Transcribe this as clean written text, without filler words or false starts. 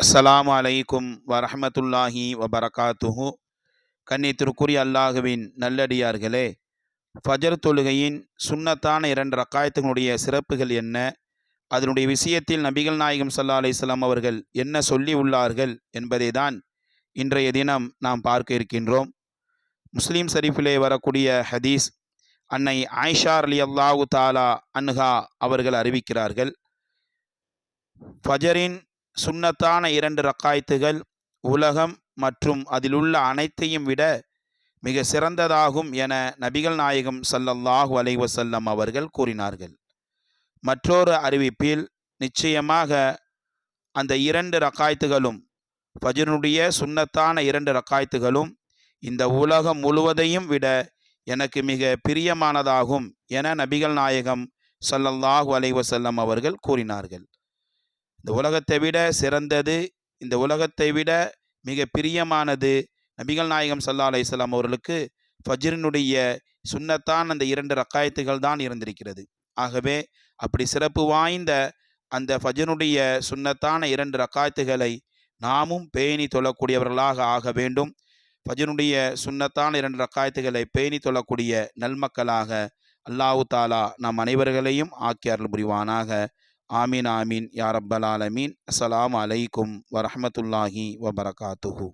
அஸ்ஸலாமு அலைக்கும் வரஹ்மத்துல்லாஹி வபரகாத்துஹு. கண்ணியத்திற்குரிய அல்லாஹுவின் நல்லடியார்களே, ஃபஜர் தொழுகையின் சுன்னத்தான 2 ரக்காயத்துகளுடைய சிறப்புகள் என்ன, அதனுடைய விஷயத்தில் நபிகள் நாயகம் ஸல்லல்லாஹு அலைஹி வஸல்லம் அவர்கள் என்ன சொல்லி உள்ளார்கள் என்பதை தான் இன்றைய தினம் நாம் பார்க்க இருக்கின்றோம். முஸ்லீம் ஷரீஃபிலே வரக்கூடிய ஹதீஸ், அன்னை ஆயிஷா ரலியல்லாஹு தஆலா அன்ஹா அவர்கள் அறிவிக்கிறார்கள், ஃபஜரின் சுன்னத்தான 2 ரக்காயத்துகள் உலகம் மற்றும் அதிலுள்ள அனைத்தையும் விட மிக சிறந்ததாகும் என நபிகள் நாயகம் ஸல்லல்லாஹு அலைஹி வஸல்லம் அவர்கள் கூறினார்கள். மற்றொரு அறிவிப்பில், நிச்சயமாக அந்த 2 ரக்காயத்துகளும், ஃபஜ்ருடைய சுன்னத்தான 2 ரக்காயத்துகளும் இந்த உலகம் முழுவதையும் விட எனக்கு மிக பிரியமானதாகும் என நபிகள் நாயகம் ஸல்லல்லாஹு அலைஹி வஸல்லம் அவர்கள் கூறினார்கள். இந்த உலகத்தை விட சிறந்தது, இந்த உலகத்தை விட மிக பிரியமானது நபிகள் நாயகம் ஸல்லல்லாஹு அலைஹி வஸல்லம் அவர்களுக்கு ஃபஜ்ரினுடைய சுன்னத்தான் அந்த 2 ரக்காயத்துகள் தான் இருந்திருக்கிறது. ஆகவே அப்படி சிறப்பு வாய்ந்த அந்த ஃபஜ்ருடைய சுன்னத்தான 2 ரக்காயத்துகளை நாமும் பேணி தொழக்கூடியவர்களாக ஆக வேண்டும். ஃபஜ்ருடைய சுன்னத்தான 2 ரக்காயத்துகளை பேணி தொழக்கூடிய நல்மக்களாக அல்லாஹு தாலா நம் அனைவர்களையும் ஆக்கி அருள் புரிவானாக. ஆமீன் ஆமீன் யா ரப்பல் ஆலமீன். அஸ்ஸலாமு அலைக்கும் வரஹ்மத்துல்லாஹி வபரகாத்துஹு.